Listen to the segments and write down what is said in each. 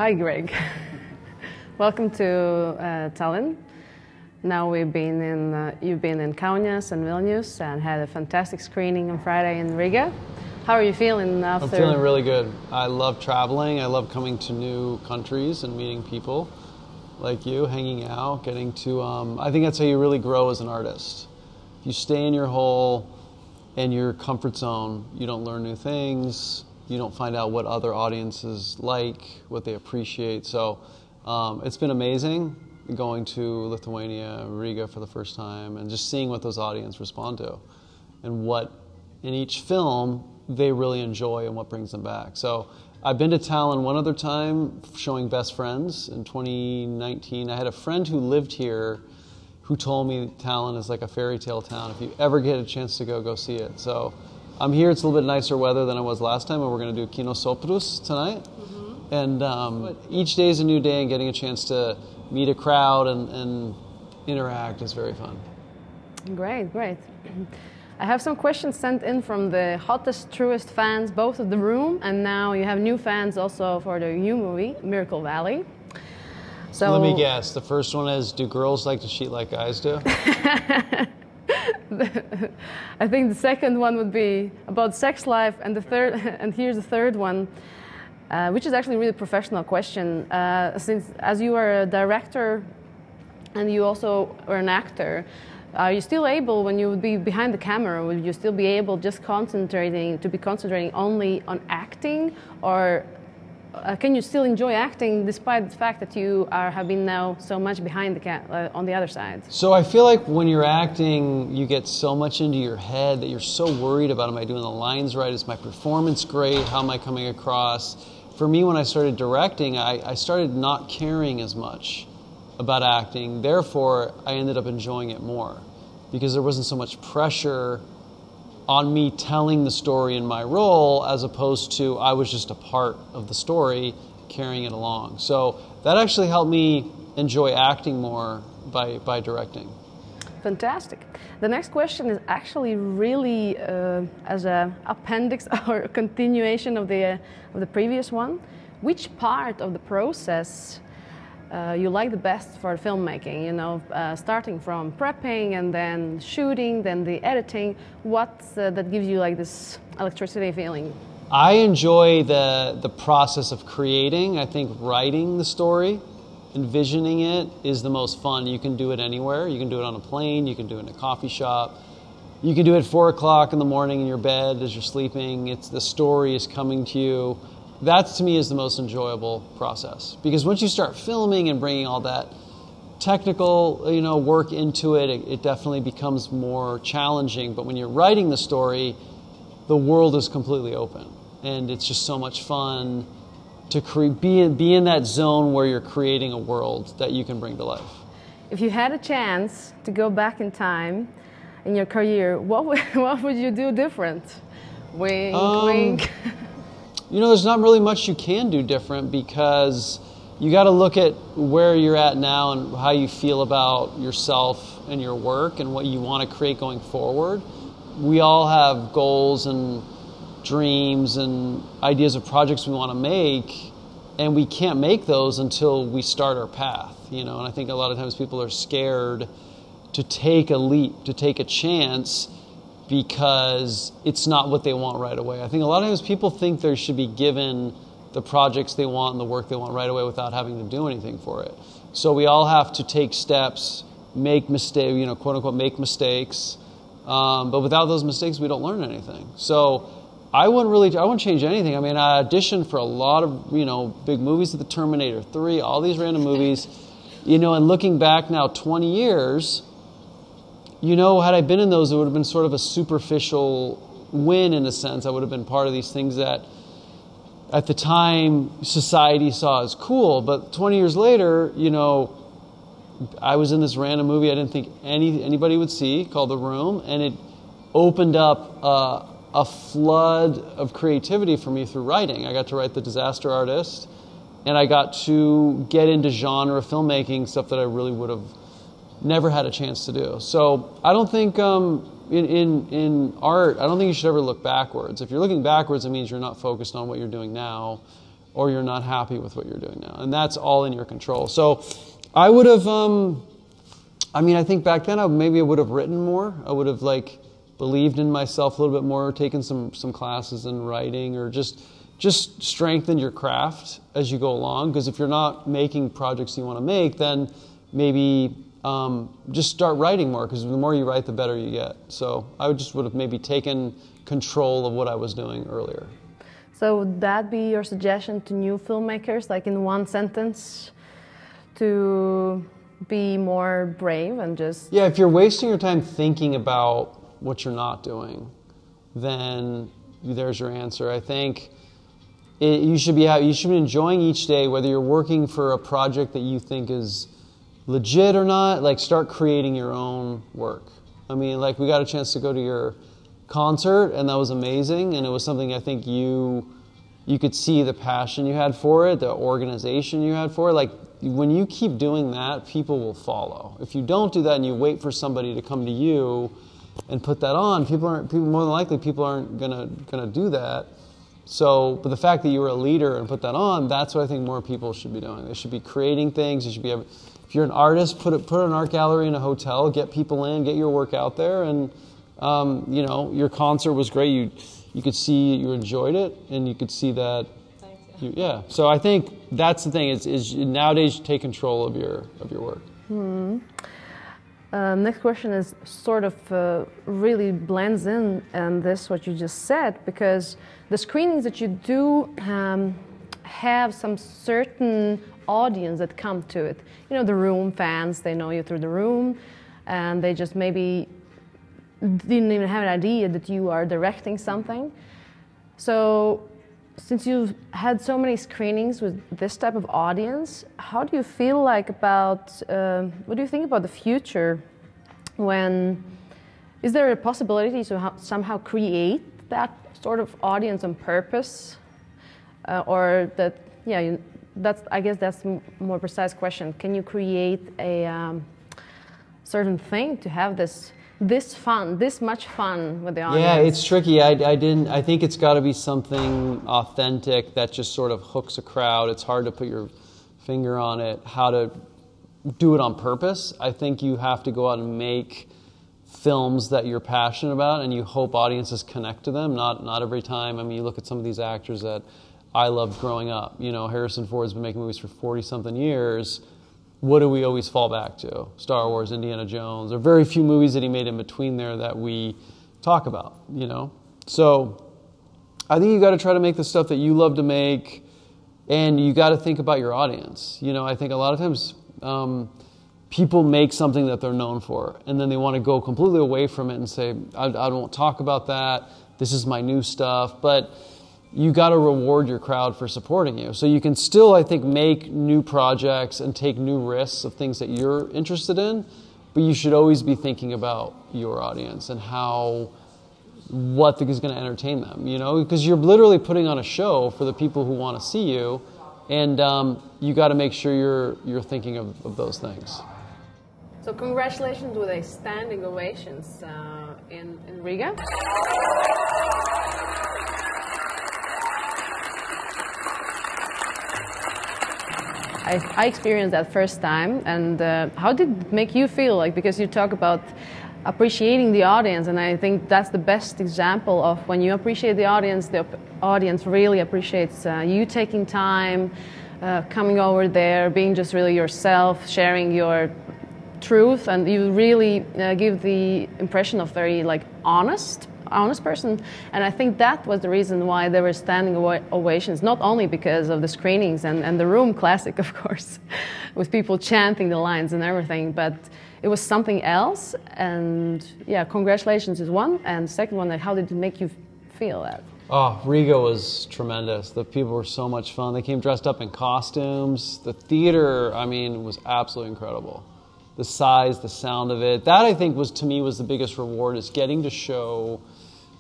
Hi, Greg. Welcome to Tallinn. Now you've been in Kaunas and Vilnius and had a fantastic screening on Friday in Riga. How are you feeling after? I'm feeling really good. I love traveling. I love coming to new countries and meeting people like you, hanging out, getting to... I think that's how you really grow as an artist. If you stay in your hole and your comfort zone, you don't learn new things. You don't find out what other audiences like, what they appreciate. So it's been amazing going to Lithuania, Riga for the first time, and just seeing what those audiences respond to and what in each film they really enjoy and what brings them back. So I've been to Tallinn one other time showing Best Friends in 2019. I had a friend who lived here who told me Tallinn is like a fairy tale town. If you ever get a chance to go see it. So I'm here. It's a little bit nicer weather than it was last time, and we're going to do Kino Soprus tonight. Mm-hmm. And each day is a new day, and getting a chance to meet a crowd and interact is very fun. Great, great. I have some questions sent in from the hottest, truest fans, both of The Room, and now you have new fans also for the new movie, Miracle Valley. So let me guess. The first one is, do girls like to cheat like guys do? I think the second one would be about sex life, and the third, and here's the third one, which is actually a really professional question. Since as you are a director and you also are an actor, are you still able, when you would be behind the camera, will you still be able just concentrating only on acting, or can you still enjoy acting despite the fact that you have been now so much behind the on the other side? So I feel like when you're acting, you get so much into your head that you're so worried about, am I doing the lines right? Is my performance great? How am I coming across? For me, when I started directing, I started not caring as much about acting. Therefore, I ended up enjoying it more because there wasn't so much pressure on me telling the story in my role, as opposed to I was just a part of the story carrying it along. So that actually helped me enjoy acting more by directing. Fantastic. The next question is actually really as an appendix or a continuation of the previous one. Which part of the process you like the best for filmmaking? You know, starting from prepping and then shooting, then the editing. What that gives you like this electricity feeling? I enjoy the process of creating. I think writing the story, envisioning it is the most fun. You can do it anywhere. You can do it on a plane. You can do it in a coffee shop. You can do it at 4 o'clock in the morning in your bed as you're sleeping. The story is coming to you. That, to me, is the most enjoyable process. Because once you start filming and bringing all that technical, work into it, it definitely becomes more challenging. But when you're writing the story, the world is completely open. And it's just so much fun to be in that zone where you're creating a world that you can bring to life. If you had a chance to go back in time in your career, what would you do different? Wink, wink. There's not really much you can do different because you got to look at where you're at now and how you feel about yourself and your work and what you want to create going forward. We all have goals and dreams and ideas of projects we want to make, and we can't make those until we start our path, And I think a lot of times people are scared to take a leap, to take a chance, because it's not what they want right away. I think a lot of times people think they should be given the projects they want and the work they want right away without having to do anything for it. So we all have to take steps, make mistakes, quote unquote, make mistakes. But without those mistakes, we don't learn anything. So I wouldn't change anything. I mean, I auditioned for a lot of, big movies, The Terminator 3, all these random movies, and looking back now 20 years, had I been in those, it would have been sort of a superficial win in a sense. I would have been part of these things that at the time society saw as cool. But 20 years later, I was in this random movie I didn't think anybody would see called The Room, and it opened up a flood of creativity for me through writing. I got to write The Disaster Artist, and I got to get into genre filmmaking, stuff that I really would have never had a chance to do. So I don't think in art, I don't think you should ever look backwards. If you're looking backwards, it means you're not focused on what you're doing now, or you're not happy with what you're doing now. And that's all in your control. So I would have, I think back then maybe I would have written more. I would have believed in myself a little bit more, taken some classes in writing, or just strengthen your craft as you go along. Because if you're not making projects you want to make, then maybe just start writing more, because the more you write, the better you get. So I would have maybe taken control of what I was doing earlier. So would that be your suggestion to new filmmakers, like in one sentence, to be more brave and just... Yeah, if you're wasting your time thinking about what you're not doing, then there's your answer. I think you should be enjoying each day, whether you're working for a project that you think is legit or not. Start creating your own work. I mean, we got a chance to go to your concert, and that was amazing, and it was something I think you could see the passion you had for it, the organization you had for it. When you keep doing that, people will follow. If you don't do that and you wait for somebody to come to you and put that on, more than likely people aren't gonna do that. So, but the fact that you were a leader and put that on, that's what I think more people should be doing. They should be creating things. You should be if you're an artist, put an art gallery in a hotel, get people in, get your work out there, and your concert was great. You could see you enjoyed it, and you could see that. Thanks. Yeah. So I think that's the thing is nowadays you take control of your work. Next question is sort of really blends in this what you just said, because the screenings that you do have some certain audience that come to it. The Room fans, they know you through The Room, and they just maybe didn't even have an idea that you are directing something. So since you've had so many screenings with this type of audience, how do you feel about, what do you think about the future? Is there a possibility to somehow create that sort of audience on purpose? Or that, I guess that's a more precise question. Can you create a certain thing to have this much fun with the audience? Yeah, it's tricky. I think it's got to be something authentic that just sort of hooks a crowd. It's hard to put your finger on it, how to do it on purpose. I think you have to go out and make films that you're passionate about, and you hope audiences connect to them. Not every time. I mean, you look at some of these actors that I loved growing up. Harrison Ford's been making movies for 40-something years. What do we always fall back to? Star Wars, Indiana Jones. There are very few movies that he made in between there that we talk about, So I think you got to try to make the stuff that you love to make, and you got to think about your audience. I think a lot of times people make something that they're known for, and then they want to go completely away from it and say, I don't talk about that. This is my new stuff. But you got to reward your crowd for supporting you. So you can still, I think, make new projects and take new risks of things that you're interested in, but you should always be thinking about your audience and what is going to entertain them, because you're literally putting on a show for the people who want to see you, and you got to make sure you're thinking of those things. So congratulations with a standing ovations in Riga. I experienced that first time, and how did it make you feel? Because you talk about appreciating the audience, and I think that's the best example of when you appreciate the audience really appreciates you taking time, coming over there, being just really yourself, sharing your truth, and you really give the impression of very honest person. And I think that was the reason why there were standing ovations, not only because of the screenings and the Room classic, of course, with people chanting the lines and everything, but it was something else. And yeah, congratulations is one, and the second one, how did it make you feel that? Oh, Riga was tremendous. The people were so much fun. They came dressed up in costumes. The theater, was absolutely incredible. The size, the sound of it. That, I think, was the biggest reward, is getting to show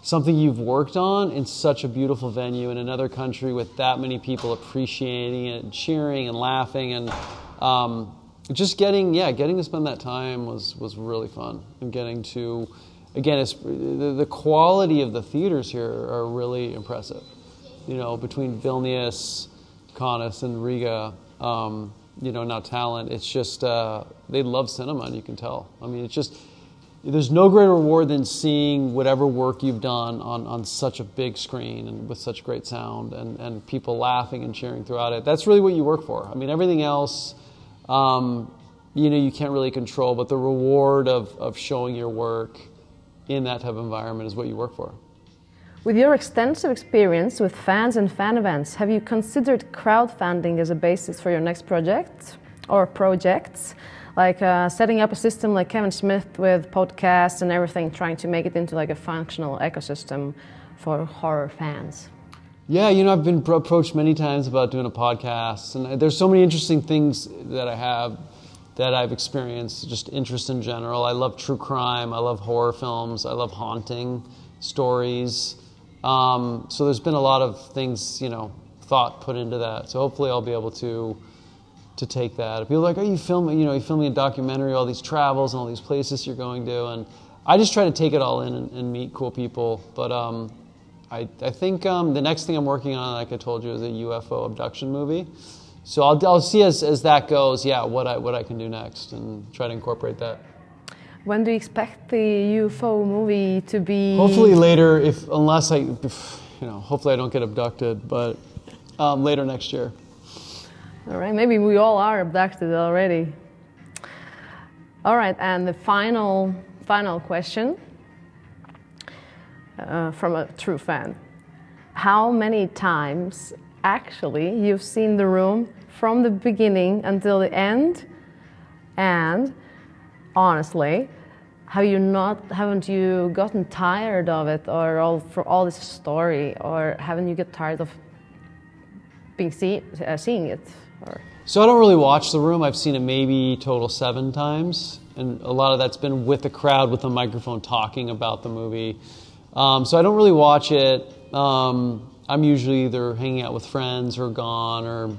something you've worked on in such a beautiful venue in another country with that many people appreciating it and cheering and laughing, and just getting to spend that time was really fun. And getting to, again, the quality of the theaters here are really impressive. Between Vilnius, Kaunas and Riga, now talent. It's just, they love cinema, and you can tell. I mean, it's just, there's no greater reward than seeing whatever work you've done on such a big screen and with such great sound and people laughing and cheering throughout it. That's really what you work for. I mean, everything else, you can't really control, but the reward of showing your work in that type of environment is what you work for. With your extensive experience with fans and fan events, have you considered crowdfunding as a basis for your next project or projects? Like setting up a system like Kevin Smith with podcasts and everything, trying to make it into like a functional ecosystem for horror fans? Yeah, I've been approached many times about doing a podcast, and there's so many interesting things that I have that I've experienced, just interest in general. I love true crime, I love horror films, I love haunting stories. So there's been a lot of things, thought put into that. So hopefully I'll be able to take that. People are like, are you filming, you're filming a documentary, all these travels and all these places you're going to, and I just try to take it all in and meet cool people. But I think the next thing I'm working on, like I told you, is a UFO abduction movie. So I'll see as that goes, what I can do next and try to incorporate that. When do you expect the UFO movie to be? Hopefully later, hopefully I don't get abducted, but later next year. All right, maybe we all are abducted already. All right, and the final question from a true fan. How many times actually you've seen The Room from the beginning until the end? And honestly, haven't you gotten tired of it, or for all this story, or haven't you get tired of seeing it? So I don't really watch The Room. I've seen it maybe total 7 times, and a lot of that's been with the crowd with the microphone talking about the movie. So I don't really watch it. I'm usually either hanging out with friends or gone, or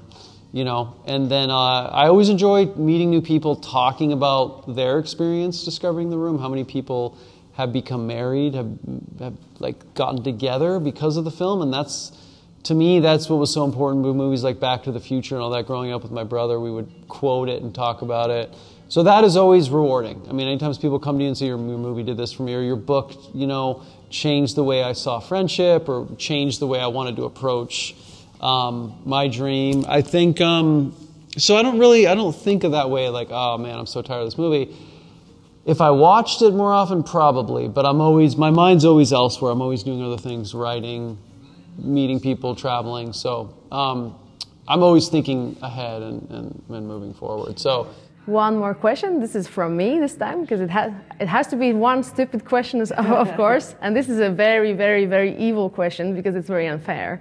and then I always enjoy meeting new people, talking about their experience discovering The Room. How many people have become married, have like gotten together because of the film, and to me, that's what was so important with movies like Back to the Future and all that. Growing up with my brother, we would quote it and talk about it. So that is always rewarding. I mean, anytime people come to you and say, your movie did this for me, or your book, changed the way I saw friendship, or changed the way I wanted to approach my dream. I think, so I don't think of that way like, oh man, I'm so tired of this movie. If I watched it more often, probably, but my mind's always elsewhere. I'm always doing other things, writing, meeting people, traveling. So I'm always thinking ahead and moving forward. So one more question. This is from me this time, because it has to be one stupid question, of course. And this is a very, very, very evil question because it's very unfair.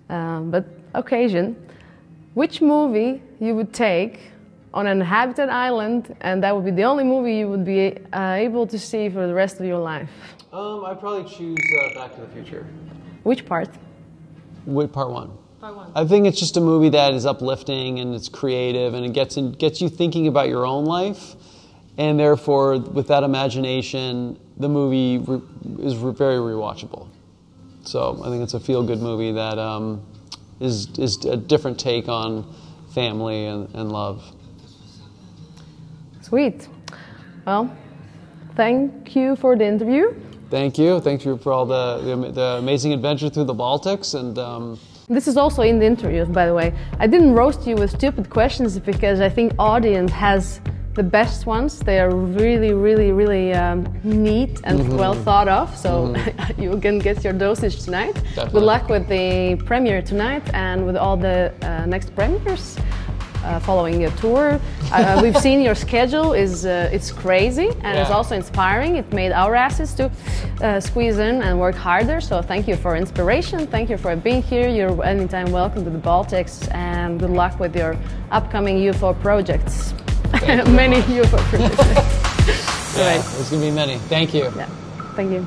But occasion, which movie you would take on an inhabited island, and that would be the only movie you would be able to see for the rest of your life? I'd probably choose Back to the Future. Which part? Part one. Part one. I think it's just a movie that is uplifting and it's creative, and it gets you thinking about your own life, and therefore, with that imagination, the movie is very rewatchable. So I think it's a feel-good movie that is a different take on family and love. Sweet. Well, thank you for the interview. Thank you. Thank you for all the amazing adventure through the Baltics. And this is also in the interview, by the way. I didn't roast you with stupid questions because I think audience has the best ones. They are really, really, really neat and well thought of. So you can get your dosage tonight. Definitely. Good luck with the premiere tonight and with all the next premieres. Following your tour, we've seen your schedule it's crazy, and it's also inspiring. It made our asses to squeeze in and work harder. So thank you for inspiration. Thank you for being here. You're anytime welcome to the Baltics, and good luck with your upcoming UFO projects. Many UFO projects. There's gonna be many. Thank you. Yeah, thank you.